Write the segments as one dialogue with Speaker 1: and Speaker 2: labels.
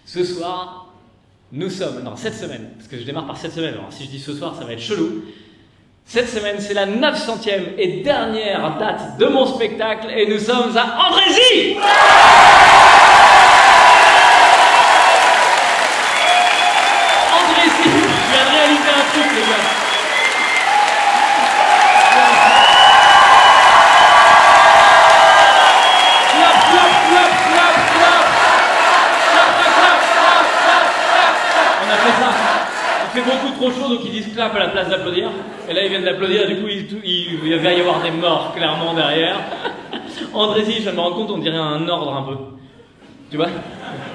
Speaker 1: Ce soir, nous sommes... Non, cette semaine, parce que je démarre par cette semaine, alors si je dis ce soir, ça va être chelou. Cette semaine, c'est la 900e et dernière date de mon spectacle, et nous sommes à Andrézy. Andrézy, je viens de réaliser un truc, les gars. Il fait beaucoup trop chaud, donc ils disent clap à la place d'applaudir. Et là, ils viennent d'applaudir, du coup, il va y avoir des morts, clairement, derrière. Andrézy, je viens de me rendre compte, on dirait un ordre un peu. Tu vois?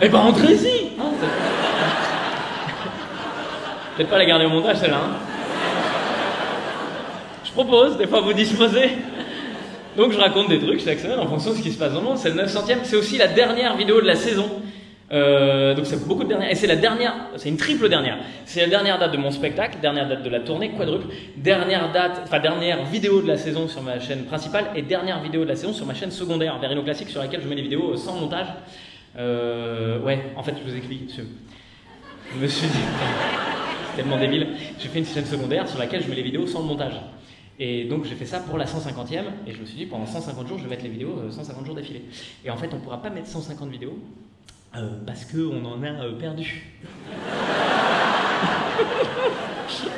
Speaker 1: Eh ben, Andrézy hein, peut-être pas la garder au montage, celle-là. Hein. Je propose, des fois, vous disposez. Donc, je raconte des trucs chaque semaine en fonction de ce qui se passe dans le monde. C'est le 900e, c'est aussi la dernière vidéo de la saison. Donc c'est beaucoup de dernières, et c'est la dernière, c'est une triple dernière. C'est la dernière date de mon spectacle, dernière date de la tournée, quadruple, dernière date, enfin dernière vidéo de la saison sur ma chaîne principale et dernière vidéo de la saison sur ma chaîne secondaire, Verino Classique, sur laquelle je mets les vidéos sans montage. Ouais, en fait je vous explique. Je me suis dit, c'est tellement débile, j'ai fait une chaîne secondaire sur laquelle je mets les vidéos sans le montage. Et donc j'ai fait ça pour la 150e, et je me suis dit pendant 150 jours je vais mettre les vidéos 150 jours d'affilée. Et en fait on pourra pas mettre 150 vidéos. Parce qu'on en a perdu.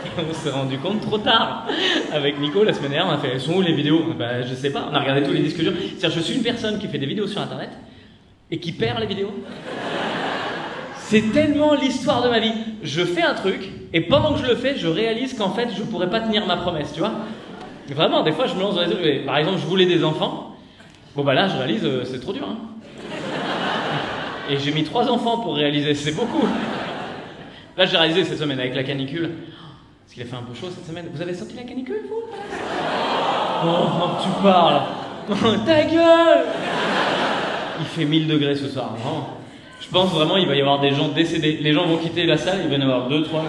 Speaker 1: Et on s'est rendu compte trop tard. Avec Nico, la semaine dernière, on a fait, elles sont où les vidéos? Bah, je sais pas, on a regardé tous les disques durs. C'est-à-dire, je suis une personne qui fait des vidéos sur Internet et qui perd les vidéos. C'est tellement l'histoire de ma vie. Je fais un truc, et pendant que je le fais, je réalise qu'en fait, je pourrais pas tenir ma promesse, tu vois. Vraiment, des fois, je me lance dans les trucs. Par exemple, je voulais des enfants. Bon, bah là, je réalise, c'est trop dur, hein. Et j'ai mis 3 enfants pour réaliser, c'est beaucoup. Là, j'ai réalisé cette semaine avec la canicule. Parce qu'il a fait un peu chaud cette semaine. Vous avez senti la canicule, vous? Oh, tu parles. Ta gueule! Il fait 1000 degrés ce soir, vraiment. Je pense vraiment il va y avoir des gens décédés. Les gens vont quitter la salle, il va y en avoir 2, 3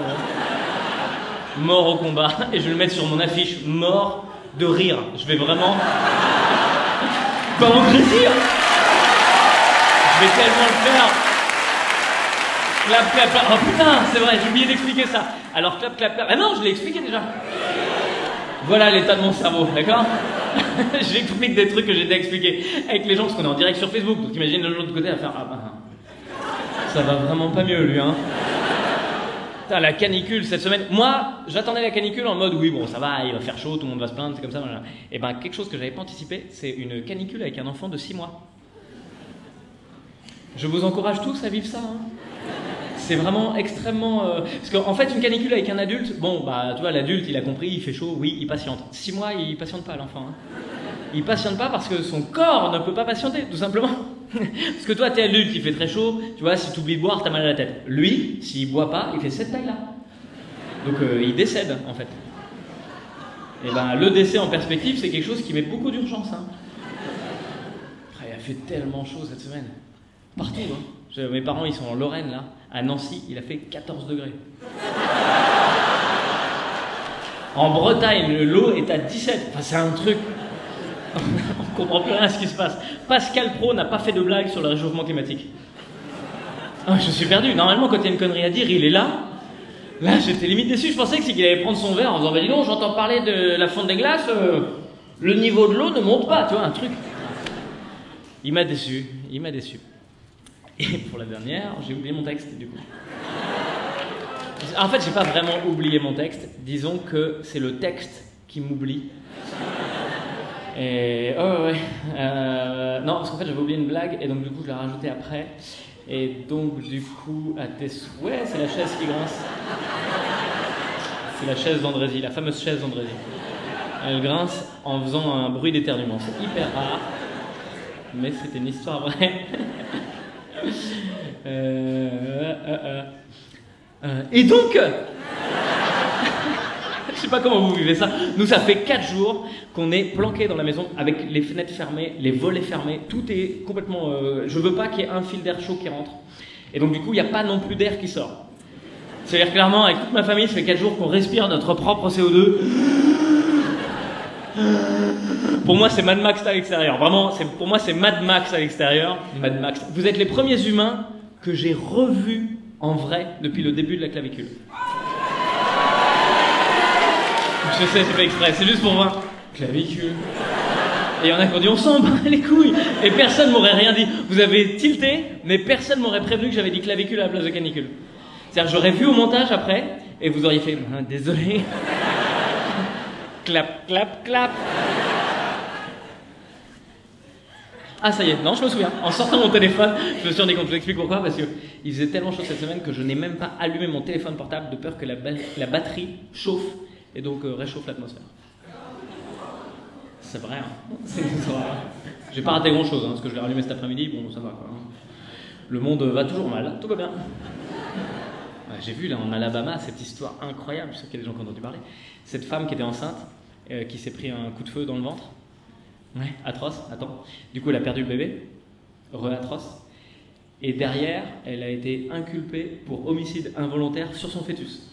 Speaker 1: morts au combat. Et je vais le mettre sur mon affiche, mort de rire. Je vais vraiment... pas en plaisir. Je vais tellement le faire. Clap, clap, clap. Oh putain, c'est vrai, j'ai oublié d'expliquer ça. Alors clap, clap, clap. Ah non, je l'ai expliqué déjà. Voilà l'état de mon cerveau, d'accord? J'explique des trucs que j'ai déjà expliqués avec les gens parce qu'on est en direct sur Facebook. Donc imagine de l'autre côté à faire ah bah ça va vraiment pas mieux lui, hein. Putain, la canicule cette semaine. Moi, j'attendais la canicule en mode oui bon ça va, il va faire chaud, tout le monde va se plaindre, c'est comme ça. Voilà. Et ben quelque chose que j'avais pas anticipé, c'est une canicule avec un enfant de 6 mois. Je vous encourage tous à vivre ça. Hein. C'est vraiment extrêmement... Parce qu'en fait, une canicule avec un adulte, bon, bah, tu vois, l'adulte, il a compris, il fait chaud, oui, il patiente. 6 mois, il patiente pas, l'enfant. Hein. Il patiente pas parce que son corps ne peut pas patienter, tout simplement. Parce que toi, t'es adulte, il fait très chaud, tu vois, si tu oublies de boire, t'as mal à la tête. Lui, s'il boit pas, il fait cette taille-là. Donc, il décède, en fait. Et ben, le décès en perspective, c'est quelque chose qui met beaucoup d'urgence. Hein. Il a fait tellement chaud cette semaine. Partout, hein. Mes parents, ils sont en Lorraine, là. À Nancy, il a fait 14 degrés. En Bretagne, l'eau est à 17. Enfin, c'est un truc... On comprend plus rien à ce qui se passe. Pascal Pro n'a pas fait de blague sur le réchauffement climatique. Ah, je suis perdu. Normalement, quand il y a une connerie à dire, il est là. Là, j'étais limite déçu. Je pensais qu'il allait prendre son verre en disant « Bah dis donc, j'entends parler de la fonte des glaces. Le niveau de l'eau ne monte pas. » Tu vois, un truc. Il m'a déçu. Il m'a déçu. Et pour la dernière, j'ai oublié mon texte, du coup. En fait, j'ai pas vraiment oublié mon texte. Disons que c'est le texte qui m'oublie. Et... oh ouais. Non, parce qu'en fait, j'avais oublié une blague, et donc du coup, je l'ai rajoutée après. Et donc, du coup, à tes... Ouais, c'est la chaise qui grince. C'est la chaise d'Andrézy, la fameuse chaise d'Andrézy. Elle grince en faisant un bruit d'éternuement. C'est hyper rare. Mais c'était une histoire vraie. Et donc, je sais pas comment vous vivez ça. Nous, ça fait 4 jours qu'on est planqués dans la maison avec les fenêtres fermées, les volets fermés. Tout est complètement... je veux pas qu'il y ait un fil d'air chaud qui rentre. Et donc, du coup, il n'y a pas non plus d'air qui sort. C'est-à-dire, clairement, avec toute ma famille, ça fait 4 jours qu'on respire notre propre CO2. Pour moi, c'est Mad Max à l'extérieur. Vraiment, pour moi, c'est Mad Max à l'extérieur. Mad Max. Vous êtes les premiers humains que j'ai revu en vrai depuis le début de la clavicule. Je sais, c'est pas exprès, c'est juste pour voir. Clavicule. Et il y en a qui ont dit on s'en bat les couilles. Et personne m'aurait rien dit. Vous avez tilté, mais personne m'aurait prévenu que j'avais dit clavicule à la place de canicule. C'est-à-dire j'aurais vu au montage après, et vous auriez fait désolé. Clap, clap, clap. Ah ça y est, non je me souviens. En sortant mon téléphone, je me suis rendu compte, je vous explique pourquoi, parce qu'il faisait tellement chaud cette semaine que je n'ai même pas allumé mon téléphone portable de peur que la batterie chauffe et donc réchauffe l'atmosphère. C'est vrai, hein. J'ai pas raté grand chose, hein, parce que je l'ai rallumé cet après-midi, bon ça va quoi. Le monde va toujours mal, tout va bien. Ouais, j'ai vu là en Alabama cette histoire incroyable, je sais qu'il y a des gens qui ont entendu parler. Cette femme qui était enceinte, qui s'est pris un coup de feu dans le ventre. Ouais, atroce, attends. Du coup elle a perdu le bébé, atroce. Et derrière, elle a été inculpée pour homicide involontaire sur son fœtus.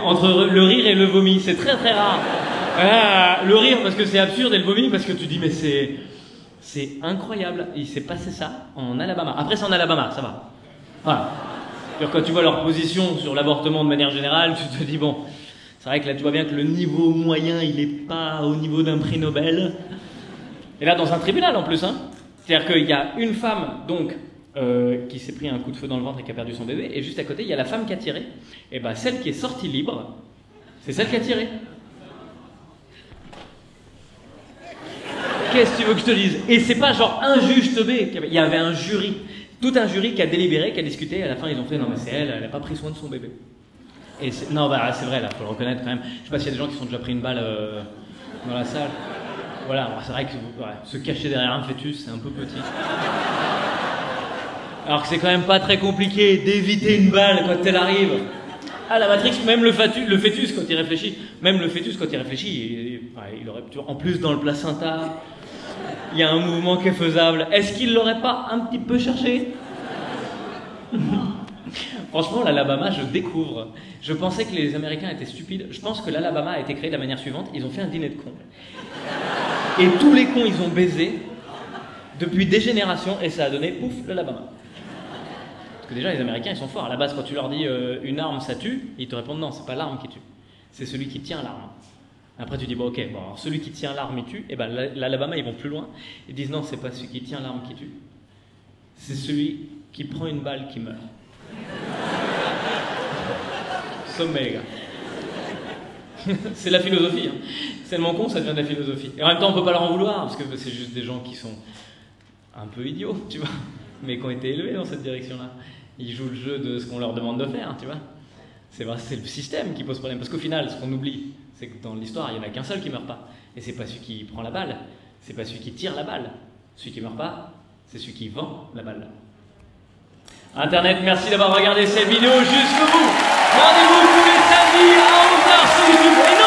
Speaker 1: Entre le rire et le vomi, c'est très très rare. Le rire parce que c'est absurde et le vomi parce que tu dis mais c'est incroyable. Il s'est passé ça en Alabama. Après c'est en Alabama, ça va. Voilà. Quand tu vois leur position sur l'avortement de manière générale, tu te dis bon, c'est vrai que là tu vois bien que le niveau moyen il est pas au niveau d'un prix Nobel. Et là dans un tribunal en plus, hein. C'est-à-dire qu'il y a une femme donc qui s'est pris un coup de feu dans le ventre et qui a perdu son bébé, et juste à côté il y a la femme qui a tiré. Et ben celle qui est sortie libre, c'est celle qui a tiré. Qu'est-ce que tu veux que je te dise? Et c'est pas genre un juge teubé, il y avait un jury, tout un jury qui a délibéré, qui a discuté, et à la fin ils ont fait non mais c'est elle a pas pris soin de son bébé. Et non bah c'est vrai là, faut le reconnaître quand même. Je sais pas s'il y a des gens qui se sont déjà pris une balle dans la salle. Voilà, c'est vrai que se cacher derrière un fœtus c'est un peu petit. Alors que c'est quand même pas très compliqué d'éviter une balle quand elle arrive. Ah la Matrix, même le fœtus quand il réfléchit, il aurait pu, en plus dans le placenta, il y a un mouvement qui est faisable. Est-ce qu'il l'aurait pas un petit peu cherché? Franchement, l'Alabama, je découvre. Je pensais que les Américains étaient stupides. Je pense que l'Alabama a été créé de la manière suivante. Ils ont fait un dîner de cons. Et tous les cons, ils ont baisé depuis des générations et ça a donné, pouf, l'Alabama. Parce que déjà, les Américains, ils sont forts. À la base, quand tu leur dis une arme, ça tue, ils te répondent non, c'est pas l'arme qui tue. C'est celui qui tient l'arme. Après, tu dis, bon, ok, bon, alors celui qui tient l'arme, il tue. Et ben, l'Alabama, ils vont plus loin. Ils disent non, c'est pas celui qui tient l'arme qui tue. C'est celui qui prend une balle qui meurt. Sommet, les gars. C'est la philosophie. Hein. C'est tellement con, ça devient de la philosophie. Et en même temps, on peut pas leur en vouloir, parce que c'est juste des gens qui sont un peu idiots, tu vois, mais qui ont été élevés dans cette direction-là. Ils jouent le jeu de ce qu'on leur demande de faire, tu vois. C'est vrai, c'est le système qui pose problème. Parce qu'au final, ce qu'on oublie, c'est que dans l'histoire, il n'y en a qu'un seul qui meurt pas. Et c'est pas celui qui prend la balle, c'est pas celui qui tire la balle. Celui qui meurt pas, c'est celui qui vend la balle. Internet, merci d'avoir regardé cette vidéo jusqu'au bout. Rendez-vous tous les samedis à 11h sur YouTube.